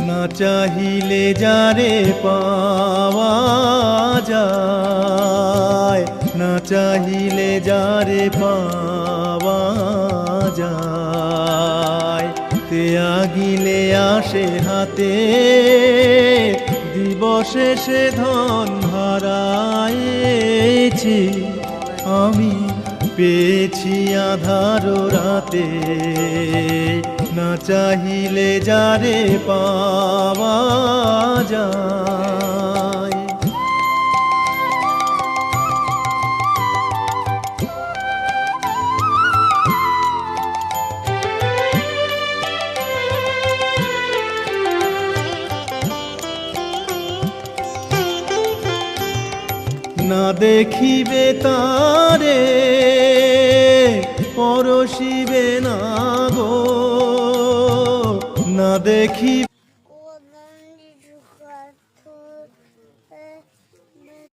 না চাহিলে যারে পাওয়া যায়, না চাহিলে যারে পাওয়া যায়, তে আগিলে আসে হাতে দিবসে সে ধন হারাইছি আমি পেয়েছি আধার রাতে। না চাহিলে যারে পাওয়া যায়। না দেখিবে তারে পরশিবে না গো, না দেখি